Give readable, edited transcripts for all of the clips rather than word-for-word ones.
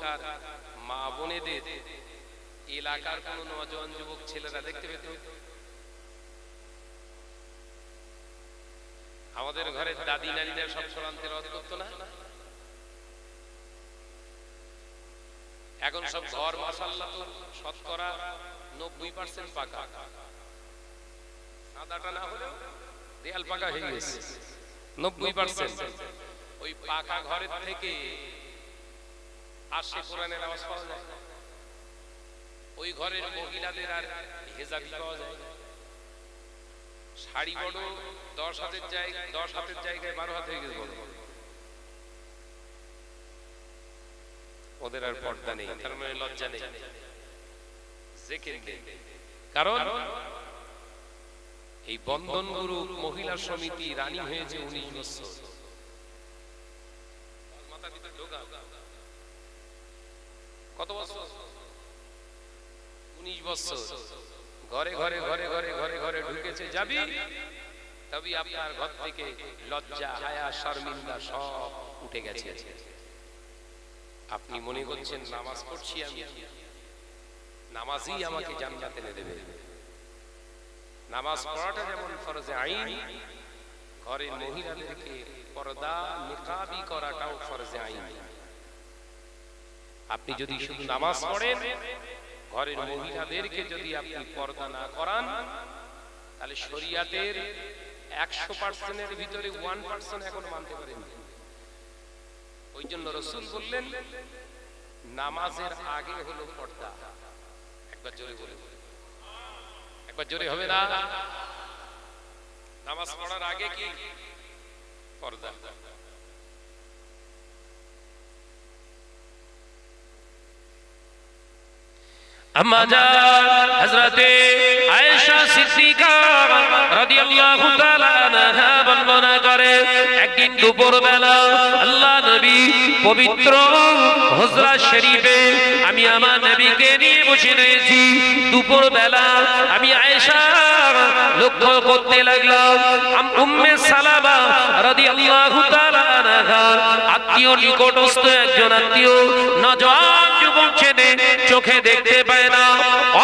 তখনকার মা বোনেদের এলাকার কোন নওজোয়ান যুবক ছেলেরা দেখতে পেত? আমাদের ঘরে দাদি নানিরা সব সরান্তে রদ করতো না? এখন সব ঘর মাশাআল্লাহ তো শতকরা 90% পাকা, সাদাটা না হলেও দেয়াল পাকা হয়ে গেছে 90%। ওই পাকা ঘরের থেকে আসে কোরআনের আওয়াজ পাওয়া যায়? ওই ঘরের মহিলাদের আর হেজাবি পাওয়া যায়? শাড়ি বড় 10 হাতের জায়গায় 12 হাত হয়ে গেছে। ওদের আর পর্দা নেই, তার মানে লজ্জা নেই, জিকির নেই। কারণ এই বন্ধন গ্রুপ মহিলা সমিতি রানী হয়েছে 19 বছর। মাথা ভিতরে ঢোকা কত বছর? 19 বছর। ঘরে ঘরে ঘরে ঘরে ঘরে ঘরে ঢুকেছে যাবি, তবে আপনার ঘর থেকে লজ্জা হায়া শর্মিন্দা সব উঠে গেছে। আপনি মনে করছেন নামাজ পড়ছি আমি, নামাজই আমাকে জান্নাতে এনে দেবে। নামাজ পড়াটা যেমন ফরজে আইন, ঘরের মহিলাদেরকে পর্দা নিকাবি করাটাও ফরজে আইন। আপনি যদি শুধু নামাজ পড়েন, ঘরের মহিলাদেরকে যদি আপনি পর্দা না করান, তাহলে শরীয়তের 100%-এর ভিতরে 1% এখন মানতে পারেন। ওই জন্য রাসূল বললেন নামাজের আগে হলো পর্দা। একবার জোরে বলে, একবার জোরে হবে না? নামাজ পড়ার আগে কি পর্দা। আম্মা জান হযরতে আয়েশা সিদ্দিকা রাদিয়াল্লাহু তাআলা আনহা বর্ণনা করে, একদিন দুপুরবেলা আল্লাহ নবী পবিত্র হুজরা শরীফে আমি আমার নবীকে নিয়ে বসে রয়েছি। দুপুরবেলা আমি আয়েশা লক্ষ্য করতে লাগলাম উম্মে সালামা রাদিয়াল্লাহু তাআলা আনহা আত্মীয় নিকটস্থ একজন আত্মীয় নওজোয়ান যুবক ছেলে, চোখে দেখতে পায় না,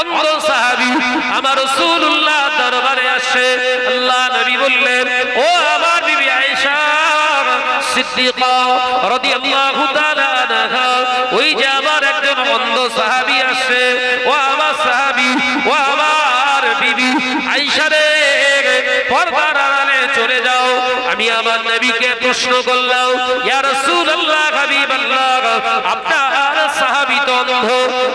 অন্ধ সাহাবী আমার রাসূলুল্লাহ দরবারে আসে। আল্লাহ নবী বললেন, ও আমার বিবি আয়েশা সিদ্দিকা রাদিয়াল্লাহু তাআলা আনহা, ওই যে আমার একজন অন্ধ সাহাবী আসে, ও আমার সাহাবী, ও আমার বিবি আয়েশা রে, পর্দার আড়ালে চলে যাও। আমি আমার নবীকে প্রশ্ন করলাম, ইয়া রাসূলুল্লাহ হাবিবাল্লাহ, আপনার সাহাবী তো অন্ধ,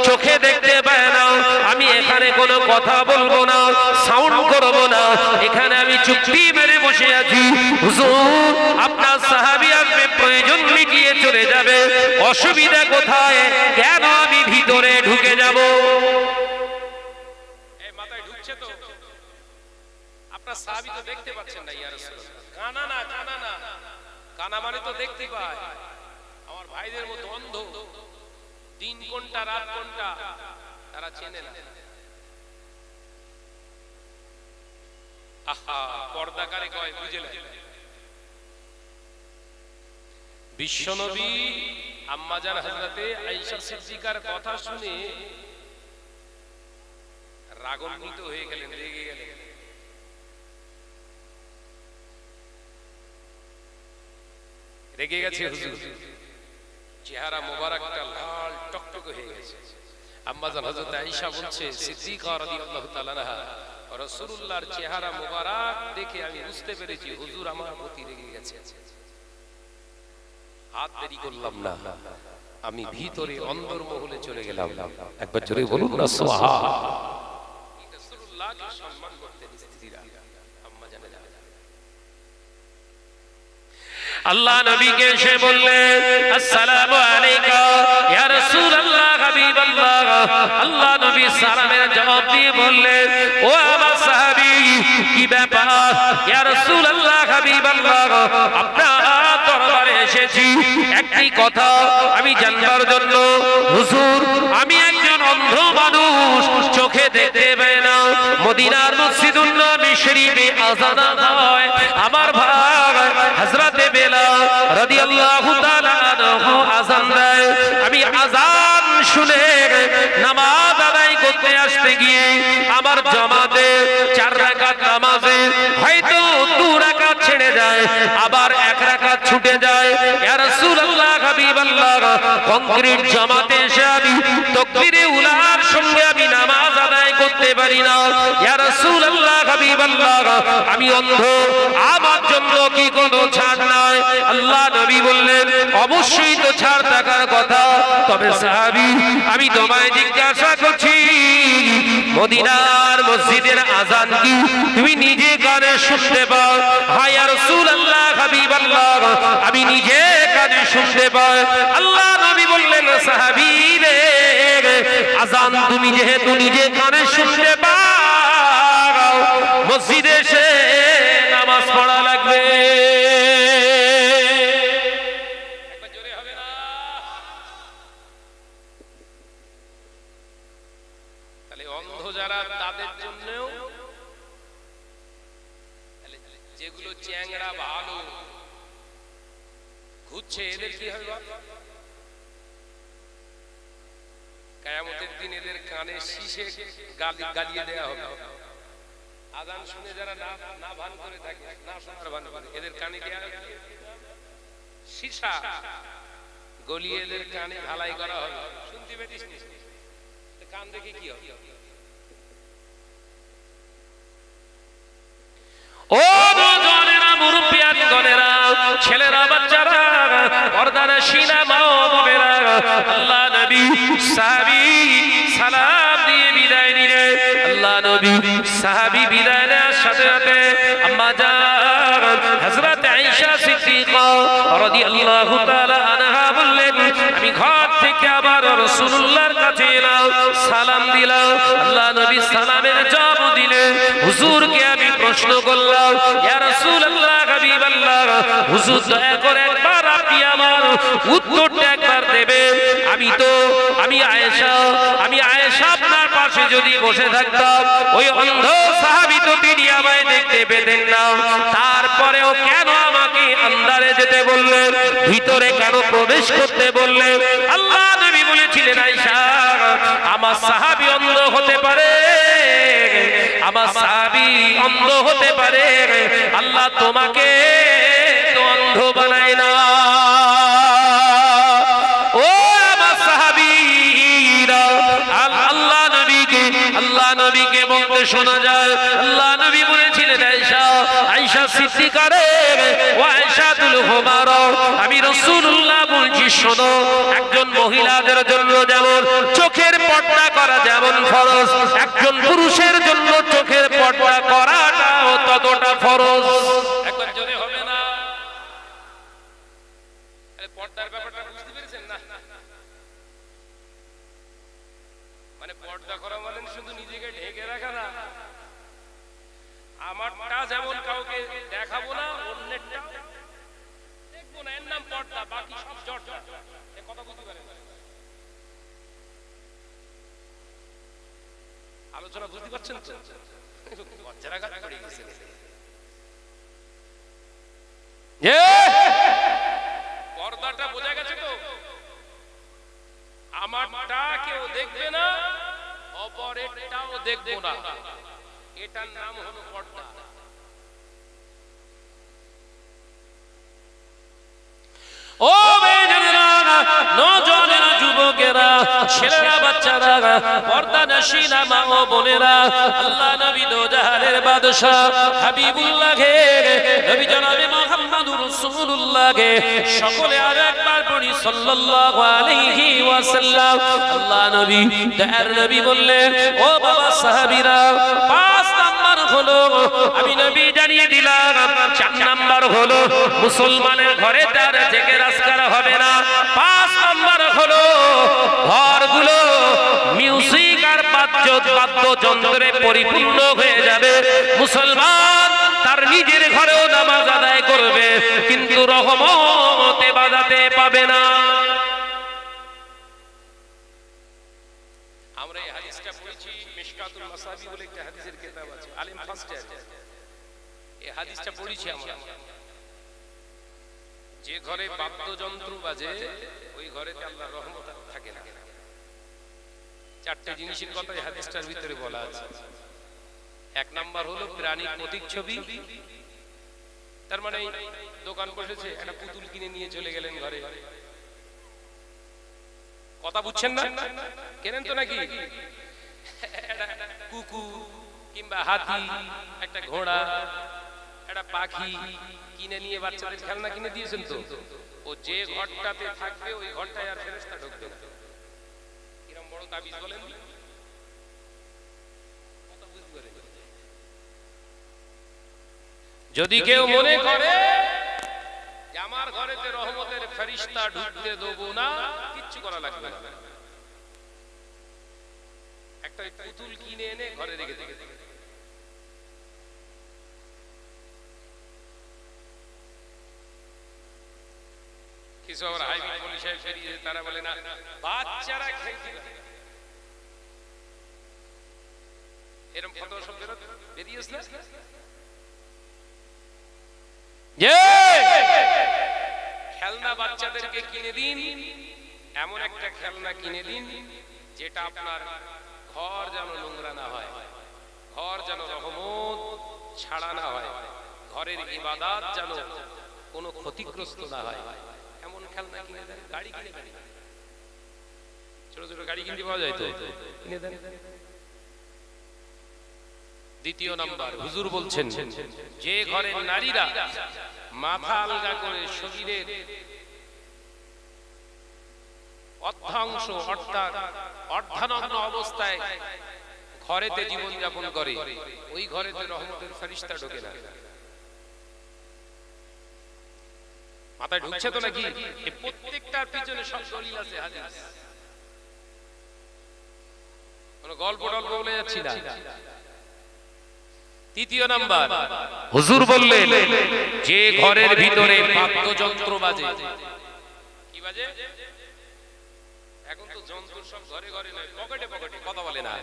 চোখে দেখতে পায় না, আমি এখানে কোনো কথা বলবো না, সাউন্ড করবো না, এখানে আমি চুপটি মেরে বসে আছি। হুজুর, আপনার সাহাবী আসবে, প্রয়োজন মিটিয়ে চলে যাবে, অসুবিধা কোথায়? কেন আমি ভিতরে ঢুকে যাব? এই মাথায় ঢুকছে তো? আপনার সাহাবী তো দেখতে পাচ্ছেন না ইয়া রাসূলুল্লাহ। কানা না, কানা না, কানা মানে তো দেখতে পায়। আমার ভাইদের মতো অন্ধ, দিন কোনটা রাত কোনটা তারা চেনে না। আহা, পর্দা কারে কয় বুঝলে? বিশ্বনবী আম্মা জান হযরতে আয়েশা সিদ্দিকার কথা শুনে রাগান্বিত হয়ে গেলেন, রেগে গেলেন। রেগে গেছে হুজুর, চেহারা মোবারকটা লাল টকটকে হয়ে গেছে। আম্মা জান হযরত আয়েশা বলছে, সিদ্দিকা রাদিয়াল্লাহু তাআলা আনহা, রাসূলুল্লাহর চেহারা মোবারক দেখে আমি বুঝতে পেরেছি হুজুর আমার প্রতি রেগে গেছে। হাত দেরি করলাম না, আমি ভিতরে অন্তর্মহলে চলে গেলাম। একবার জোরে বলুন না সুবহান। রাসূলুল্লাহকে সম্মান করতেন স্ত্রীরা, আম্মা জানেরা। আল্লাহ নবীকে এসে বললেন, আসসালামু আলাইকা ইয়া রাসূলুল্লাহ হাবিবাল্লাহ। আল্লাহ নবী সালামের জবাব দিয়ে বললেন, ও আমার সাহাবী, কি ব্যাপার? ইয়া রাসূলুল্লাহ হাবিবাল্লাহ, আপনার দরবারে এসেছি একটি কথা আমি জানবার জন্য। হুজুর, আমি একজন অন্ধ মানুষ, চোখে দেখতে পাই না। মদিনার মসজিদুন নবী শরীফে আযান হয়, আমার ভাই হযরতে বেলাল রাদিয়াল্লাহু তাআলা আনহু আযান দেয়, আমি আযান শুনে নামাজ আদায় করতে আসতে গিয়ে আমার জামাতে 4 রাকাত নামাজে হয়তো 2 রাকাত ছেড়ে যায়, আবার 1 রাকাত ছুটে যায়। ইয়া রাসূলুল্লাহ হাবিবাল্লাহ, কংক্রিট জামাতে এসে আমি তাকবীরে উলার সঙ্গে আমি নামাজ আদায় করতে পারি না। ইয়া রাসূলুল্লাহ হাবিবাল্লাহ, আমি অন্ধ, আমার জন্য কি কোনো ছাড় নাই? আল্লাহ নবী বললেন, অবশ্যই তো ছাড় থাকার কথা। তবে সাহাবী, আমি তোমায় জিজ্ঞাসা করছি, মদিনার মসজিদের আযান কি তুমি নিজে কানে শুনতে পাও? হ্যাঁ ইয়া রাসূলুল্লাহ হাবিবাল্লাহ, আমি নিজে কানে শুনতে পাই। আল্লাহ নবী বললেন, সাহাবী রে, আযান তুমি যেহেতু নিজে কানে শুনতে পাও, মসজিদে এসে নামাজ পড়া লাগবে। একবার জোরে হবে না? তাহলে অন্ধ যারা, তাদের জন্যও যেগুলো চ্যাংড়া ভালো ঘুরছে, এদের কি হবে? কিয়ামতের দিন এদের কানে শীষে গালিয়ে দেয়া হবে। আযান শুনে যারা না ভান করে থাকে, না শোনার ভান করে, এদের কানে কি শীষা গলিয়ে এদের কানে ঢালাই করা হবে। শুনতে পেতিস নি? কান দেখে কি হবে? ও নওজওয়ানেরা, মুরব্বিয়ানগণেরা, ছেলেরা, বাচ্চারা, পর্দানশীলা মা ও বোনেরা, আল্লাহ নবী সাহাবী সালাম দিয়ে বিদায় নিলেন। আল্লাহ নবী সাহাবী বিদায় নেওয়ার সাথে সাথে আম্মা জান হযরত আয়েশা সিদ্দিকা রাদিয়াল্লাহু তাআলা আনহা বললেন, আমি ঘর থেকে আবার রাসূলুল্লাহর কাছে এলাম, সালাম দিলাম। আল্লাহ নবী সালামের জবাব দিলেন। হুজুরকে আমি প্রশ্ন করলাম, ইয়া রাসূলুল্লাহ হাবিবাল্লাহ, হুজুর দয়া করে একবার আপনি আমার উত্তরটা একবার দেবেন। আমি আয়েশা আপনার পাশে যদি বসে থাকতাম, ওই অন্ধ সাহাবী তো তিনি আমায় দেখতে পেতেন না, তারপরেও কেন আমাকে আন্দারে যেতে বললেন, ভিতরে কেন প্রবেশ করতে বললেন? আল্লাহ নবী বলেছিলেন, আয়েশা, আমার সাহাবী অন্ধ হতে পারে, আমার সাহাবী অন্ধ হতে পারে, আল্লাহ তোমাকে তো অন্ধ বানায় না। ও আমার সাহাবীরা, আল্লাহ নবীকে বলতে শোনা যায়, আল্লাহ নবী বলেছিলেন, আয়েশা সিদ্দিকা রে, ও আয়েশাতুল কুবরা, আমি রাসূলুল্লাহ বলছি শোনো, একজন মহিলাদের জন্য যেমন চোখের পর্দা করা যেমন ফরজ, একজন পুরুষের জন্য চোখের পর্দা করাটাও ততটা ফরজ। একবার জোরে হবে না? আরে পর্দার ব্যাপারটা বুঝতে পেরেছেন না? মানে পর্দা করা মানে শুধু নিজেকে ঢেকে রাখা না, আমারটা যেমন কাউকে দেখাবো না, অন্যেরটা দেখবো না, এর নাম পর্দা, বাকি সব জড়তা। এ কথা বুঝতে পারেন? আলোচনা বুঝতে পারছেন তো? বাচ্চারা গাছ পড়ে গেছে। পর্দাটা বোঝা গেছে তো? আমারটা কেউ দেখবে না, অপরেরটাও দেখবো না, এটার নাম হলো পর্দা। ও মেয়েরা, নওজওয়ানেরা, যুবকেরা, ছেলেরা, বাচ্চারা, পর্দানশীলা মা ও বোনেরা, আল্লাহ নবী দোজাহানের বাদশা হাবিবুল্লাহকে, নবী জনাবে মুহাম্মদুর রাসূলুল্লাহকে সকলে আর একবার পড়ি সাল্লাল্লাহু আলাইহি ওয়াসাল্লাম। আল্লাহ নবী, দয়ার নবী বললেন, ও বাবা সাহাবীরা, 5 নাম্বার হলো, আমি নবী জানিয়ে দিলাম, 4 নাম্বার হলো মুসলমানের ঘরে তার জেগে রাজকার হবে না। 5 নাম্বার হলো ঘরগুলো মিউজিক আর বাদ্যযন্ত্রে পরিপূর্ণ হয়ে যাবে। মুসলমান তার নিজের ঘরেও নামাজ আদায় করবে, কিন্তু রহমতে বাজাতে পাবে না। আমরা এই হাদিসটা পড়েছি, মিশকাতুল মাসাবি বলে একটা হাদিসের কিতাব আছে, আলিম ফার্স্ট আছে, এই হাদিসটা পড়েছি আমরা। যে ঘরে বাদ্যযন্ত্র বাজে, ওই ঘরেতে আল্লাহর রহমত থাকে না। চারটে জিনিসের কথা এই হাদিসটার ভিতরে বলা আছে। এক নাম্বার হলো প্রাণীর প্রতিচ্ছবি। তার মানে দোকান বসেছে, একটা পুতুল কিনে নিয়ে চলে গেলেন ঘরে। কথা বুঝছেন না? কেনেন তো নাকি? কুকুর কিংবা হাতি, একটা ঘোড়া, একটা পাখি কিনে নিয়ে বাচ্চাদের খেলনা কিনে দিয়েছেন তো, ও যে ঘরটাতে থাকবে ওই ঘরটায় আর ফেরেশতা ঢুকবে না। এরকম বড় তাবিজ বলেন। যদি কেউ মনে করে যে আমার ঘরেতে রহমতের ফেরেশতা ঢুকতে দেব না, কিচ্ছু করা লাগবে না। একটা পুতুল কিনে এনে ঘরে রেখে দেবে। কিছু আবার হাইব্রিড পুলিশে ফেরিয়ে তারা বলে না বাচ্চারা খেলতে পারে, এরকম ফতোয়া সব বেরিয়েছে না? খেলনা বাচ্চাদেরকে কিনে দিন, এমন একটা খেলনা কিনে দিন যেটা আপনার ঘর যেন নোংরা না হয়, ঘর যেন রহমত ছাড়া না হয়, ঘরের ইবাদত যেন কোনো ক্ষতিগ্রস্ত না হয়, এমন খেলনা কিনে দেন। গাড়ি কিনে দেন, ছোট ছোট গাড়ি কিনতে পাওয়া যায় তো, কিনে দেন। দ্বিতীয় নাম্বার, হুজুর বলছেন যে ঘরের নারীরা মাথা আলগা করে শরীরের অর্ধাংশ অর্থাৎ অর্ধানগ্ন অবস্থায় ঘরেতে জীবন যাপন করে, ওই ঘরেতে রহমতের ফেরেশতা ঢোকে না। মাথায় ঢুকছে তো নাকি? এই প্রত্যেকটার পিছনে সব দলিল আছে, হাদিস। কোন গল্প টল্প বলে যাচ্ছি না। তৃতীয় নাম্বার, হুজুর বললেন যে ঘরের ভিতরে বাদ্যযন্ত্র বাজে। কি বাজে? এখন তো যন্ত্র সব ঘরে ঘরে নয়, পকেটে পকেটে। কথা বলে না।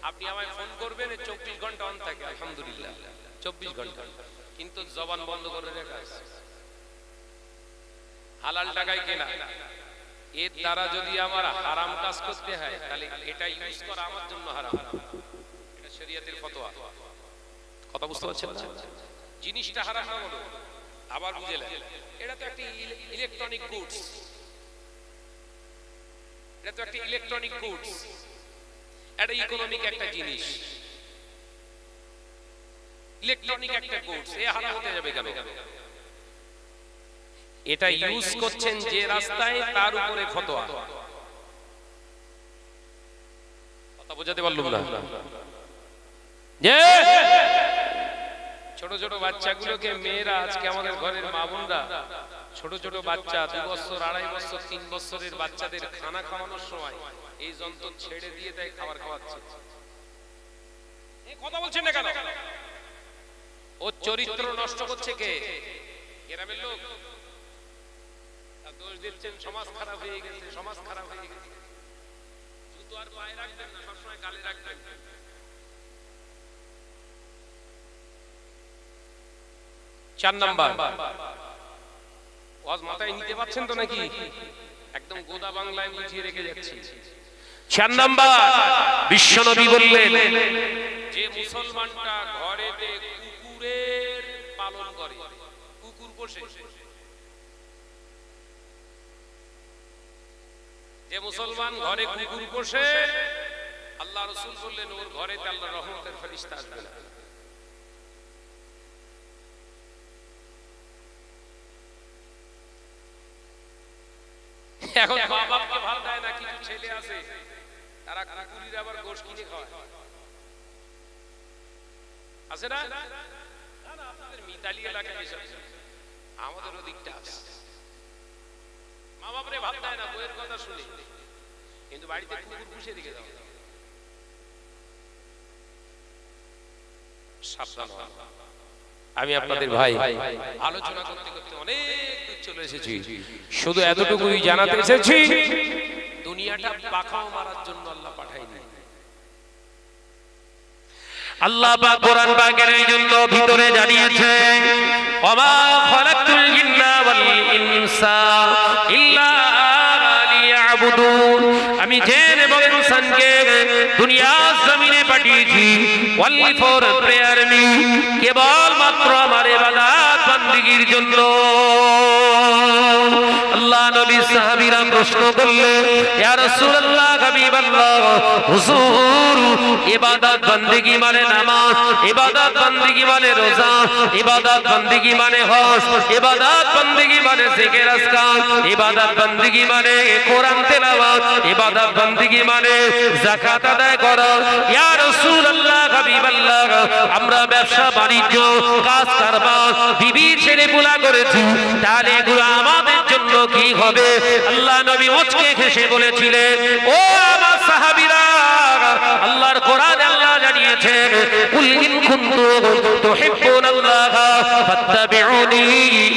আপনি আমায় ফোন করবেন, 24 ঘন্টা অন থাকে, আলহামদুলিল্লাহ 24 ঘন্টা, কিন্তু জবান বন্ধ করে রাখা আছে। হালাল টাকায় কেনা, এর দ্বারা যদি আমার হারাম কাজ করতে হয় তাহলে এটা ইউজ করা আমার জন্য হারাম। এটা শরীয়তের ফতোয়া। কথা বুঝতে পারছেন না? জিনিসটা হারাম না বলো, আবার বুঝেলেন এটা তো একটা ইলেকট্রনিক গুডস, এটা তো একটা ইলেকট্রনিক গুডস, এটা ইকোনমিক একটা জিনিস, ইলেকট্রনিক একটা গুডস, এ হারাম হতে যাবে কেন? এটা ইউজ করছেন যে রাস্তায়, তার উপরে ফতোয়া। কথা বোঝাতে পারলাম না? ছোট ছোট বাচ্চাগুলোকে মেয়েরা, আজকে আমাদের ঘরের মা বোনরা ছোট ছোট বাচ্চা 2 বছর 2.5 বছর 3 বছরের বাচ্চাদের খানা খাওয়ানোর সময় এই যন্ত্র ছেড়ে দিয়ে দেয়, খাবার খাওয়াচ্ছে। কথা বলছেন না কেন? ওর চরিত্র নষ্ট করছে কে? গ্রামের লোক। দোষ দিচ্ছেন সমাজ খারাপ হয়ে গেছে, সমাজ খারাপ হয়ে গেছে। জুতো আর পায়ে রাখবেন না, সবসময় গালে রাখবেন। 4 নাম্বার, ওয়াজ মাথায় নিতে পারছেন তো নাকি? একদম গোদা বাংলায় বুঝিয়ে রেখে যাচ্ছি। 4 নাম্বার, বিশ্বনবী বললেন যে মুসলমানটা ঘরেতে কুকুরের পালন করে, কুকুর পোষে, যে মুসলমান ঘরে কুকুর পোষে, আল্লাহ রাসূল বললেন ওর ঘরেতে আল্লাহর রহমতের ফেরেশতা আসবে না। এখন মা বাপকে ভালো দেয় না, কিছু ছেলে আছে তারা কুকুরের আবার গোশ কিনে খায়, আছে না? আপনাদের মিতালি এলাকায় এসব, আমাদের ওদিকটা আছে। মা বাপরে ভাব দেয় না, বইয়ের কথা শুনে, কিন্তু বাড়িতে কুকুর পুষে দিকে দাও। সাবধান হন। আমি আপনাদের ভাই আলোচনা করতে করতে অনেক দূর চলে এসেছি, শুধু এতটুকুই জানাতে এসেছি দুনিয়াটা পাখাও মারার জন্য আল্লাহ পাঠায়নি। আল্লাহ পাক কোরআন পাকের এই জন্য ভিতরে জানিয়েছেন, ওমা খালাকতুল জিন্না ওয়াল ইনসা ইল্লা লিয়াবুদুন, আমি জিন এবং ইনসানকে দুনিয়ার জমিনে পাঠিয়েছি only for prayer me, কেবল মাত্র আমার ইবাদত বندگির জন্য। আল্লাহ নবী সাহাবীরা প্রশ্ন করলেন, ইয়া রাসূলুল্লাহ, হাবিবাল্লাহ, হুজুর, ইবাদত বندگি মানে নামাজ, ইবাদত বندگি মানে রোজা, ইবাদত বندگি মানে হজ, ইবাদত বندگি মানে জিকির আজকার, ইবাদত বندگি মানে কোরআন তেলাওয়াত, ইবাদত বندگি মানে যাকাত আদায় করা। ইয়া রাসূলুল্লাহ, হাবিবাল্লাহ, আমরা ব্যবসা বাণিজ্য কাজ কারবার বিবি ছেড়ে পোলা করেছি, তাহলে এগুলো আমাদের জন্য কি হবে? আল্লাহ নবী মুচকে হেসে বলেছিলেন, ও আমার সাহাবীরা, আল্লাহর কোরআনে আল্লাহ জানিয়েছেন, কুল ইন কুনতুম তুহিব্বুনাল্লাহ ফাত্তাবিউনি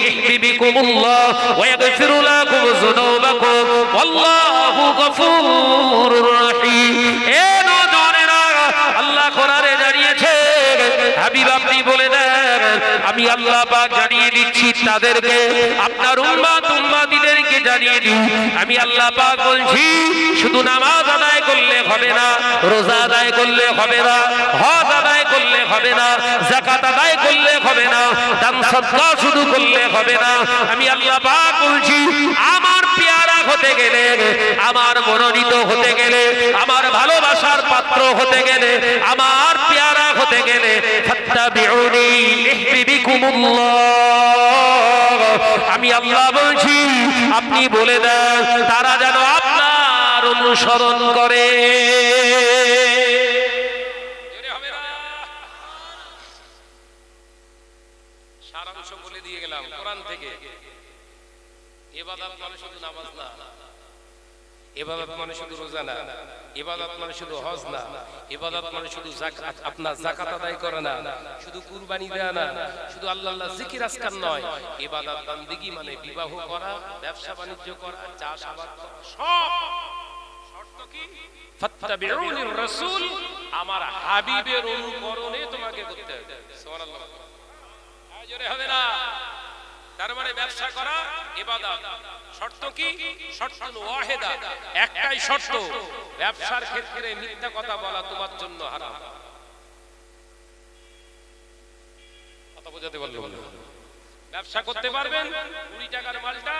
ইউহিব্বুকুমুল্লাহ ওয়া ইয়াগফির লাকুম যুনুবাকুম ওয়াল্লাহু গফুরুর রহিম। এ নওজওয়ানেরা, আল্লাহ কোরআনে জানিয়েছেন, হাবিব আপনি বলে দেন, আমি আল্লাহ পাক জানিয়ে দিচ্ছি তাদেরকে, আপনার উম্মতদেরকে জানিয়ে দিই, আমি আল্লাহ পাক বলছি, শুধু নামাজ আদায় করলে হবে না, রোজা আদায় করলে হবে না, হজ আদায় করলে হবে না, যাকাত আদায় করলে হবে না, দান সদকা শুধু করলে হবে না, আমি আল্লাহ পাক বলছি, আমার পেয়ারা হতে গেলে, আমার মনোনীত হতে গেলে, আমার ভালোবাসার পাত্র হতে গেলে, আমার পেয়ারা হতে গেলে, ফাত্তাবিউনি ইউহিব্বুকুমুল্লাহ, আমি আল্লাহ বলছি, আপনি বলে দেন তারা যেন আপনার অনুসরণ করে। সারাংশ বলে দিয়ে গেলাম কোরআন থেকে। ইবাদত মানে শুধু নামাজ না, ইবাদত মানে শুধু রোজা না, ইবাদত মানে শুধু হজ না, ইবাদত মানে শুধু যাকাত, আপনার যাকাত আদায় করা না, শুধু কুরবানি দেয়া না, শুধু আল্লাহ জিকির আজকার নয়। ইবাদত বندگی মানে বিবাহ করা, ব্যবসা বাণিজ্য করা, চাষাবাদ করা, সব শর্ত কি? ফাত্তাবিউনির রাসূল, আমার হাবিবের অনুকরণে তোমাকে করতে হবে। সুবহানাল্লাহ, জোরে হবে না? তার মানে ব্যবসা করা ইবাদত। শর্ত কি? শর্তুন ওয়াহিদা, একটাই শর্ত, ব্যবসার ক্ষেত্রে মিথ্যা কথা বলা তোমার জন্য হারাম। কথা বোঝাতে পারলে বলো। ব্যবসা করতে পারবেন, 20 টাকার মালটা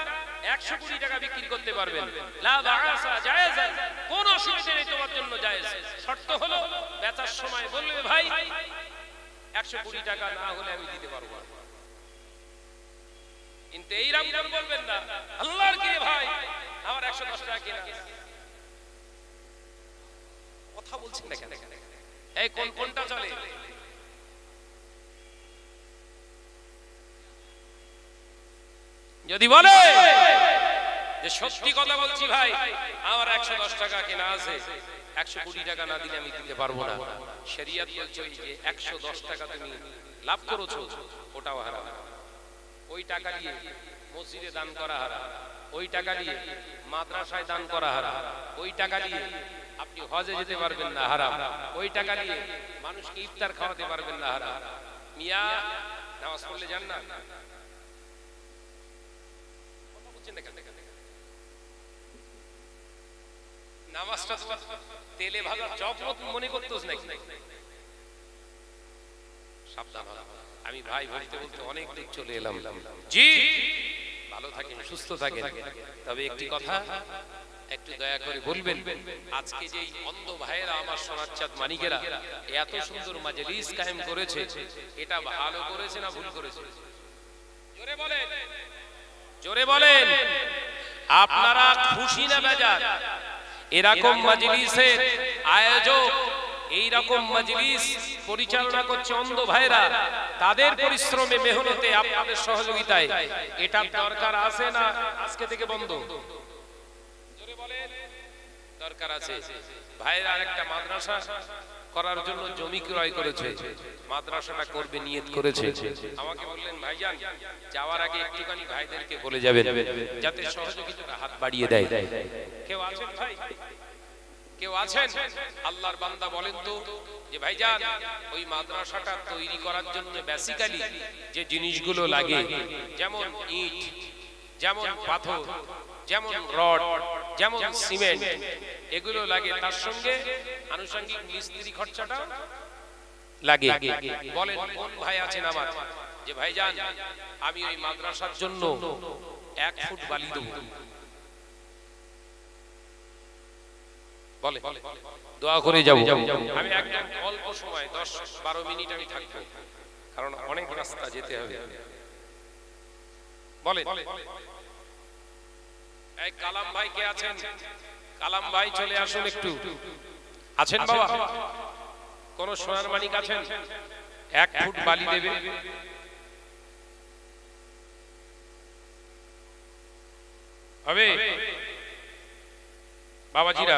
120 টাকা বিক্রি করতে পারবেন, লা বাআসা জায়েজ, কোনো অসুবিধা নেই, তোমার জন্য জায়েজ। শর্ত হলো বেচার সময় বলবে, ভাই 120 টাকা না হলে আমি দিতে পারবো না। কিন্তু এই রামগণ বলবেন না, আল্লাহর কি ভাই, আমার 110 টাকা কিনা। কথা বলছেন না কেন? এই কোনটা চলে? যদি বলে যে সত্যি কথা বলছি ভাই, আমার 110 টাকা কেনা আছে, 120 টাকা না দিলে আমি দিতে পারবো না, শরীয়ত বলছে যে 110 টাকা তুমি লাভ করেছো, ওটাও হারাম। ওই টাকা দিয়ে মসজিদে দান করা হারাম, ওই টাকা দিয়ে মাদ্রাসায় দান করা হারাম, ওই টাকা দিয়ে আপনি হজে যেতে পারবেন না, হারাম। ওই টাকা দিয়ে মানুষকে ইফতার খাওয়াতে পারবেন না, হারাম। মিয়া নামাজ পড়লে যান না, নামাজটা তেলে ভাজা চপ মনে করতেছ নাকি? সাবধান হও। আমি ভাই বলতে বলতে অনেক দিক চলে এলাম। জি, ভালো থাকেন, সুস্থ থাকেন। তবে একটি কথা একটু দয়া করে বলবেন, আজকে যে অন্ধ ভাইয়েরা, আমার সোনার চাঁদ মানিকেরা এত সুন্দর মাজলিস কায়েম করেছে, এটা ভালো করেছে না ভুল করেছে? জোরে বলেন, জোরে বলেন। আপনারা খুশি না বেজার? এরকম মাজলিসের আয়োজক, এই রকম মাজলিস পরিচালনা করছে অন্ধ ভাইরা, তাদের পরিশ্রমে, মেহনতে, আপনাদের সহযোগিতায়, এটা দরকার আছে না আজকে থেকে বন্ধ? জোরে বলেন। দরকার আছে। ভাইরা আরেকটা মাদ্রাসা করার জন্য জমি ক্রয় করেছে, মাদ্রাসাটা করবে নিয়ত করেছে। আমাকে বললেন, ভাইজান যাওয়ার আগে একটুখানি ভাইদেরকে বলে যাবেন যাতে সহযোগিতার হাত বাড়িয়ে দেয়। কেউ আছেন ভাই? কেউ আছেন? আল্লাহর বান্দা বলেন তো যে ভাইজান ওই মাদ্রাসাটা তৈরি করার জন্য বেসিক্যালি যে জিনিসগুলো লাগে, যেমন ইট, যেমন পাথর, যেমন রড, যেমন সিমেন্ট এগুলো লাগে, তার সঙ্গে আনুষঙ্গিক মিস্ত্রি খরচাটা লাগে। বলেন কোন ভাই আছেন আমার যে ভাইজান আমি ওই মাদ্রাসার জন্য 1 ফুট বালি দেব? বলে দোয়া করে যাব। আমি একদম অল্প সময় 10-12 মিনিট আমি থাকবো, কারণ অনেক রাস্তা যেতে হবে। বলে এই কালাম ভাই কে আছেন? কালাম ভাই চলে আসুন একটু। আছেন বাবা? কোন সোনার মানিক আছেন? 1 ফুট বালি দেবে? হবে বাবাজিরা?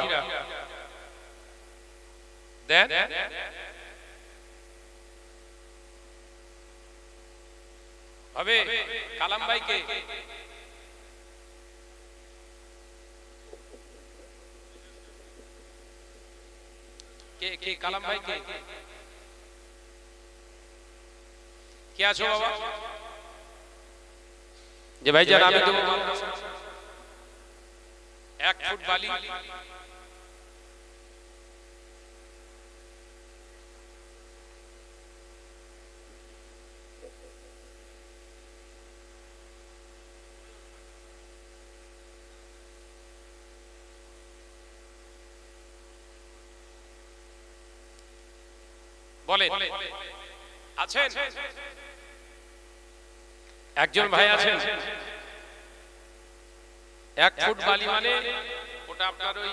দেন হবে। কালাম ভাইকে কে কালাম ভাই কে আছো বাবা? যে ভাইজান আমি দেবো 1 ফুট বালি। বলে আছেন? একজন ভাই আছেন? 1 ফুট বালি মানে ওটা আপনার ওই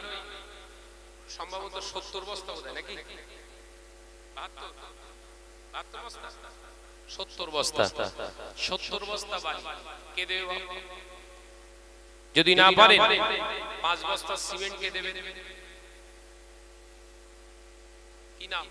সম্ভবত 70 বস্তা বোধ হয় নাকি? 72 বস্তা? 70 বস্তা। 70 বস্তা বালি কে দেবে? যদি না পারেন 5 বস্তা সিমেন্ট কে দেবে? কি নাম?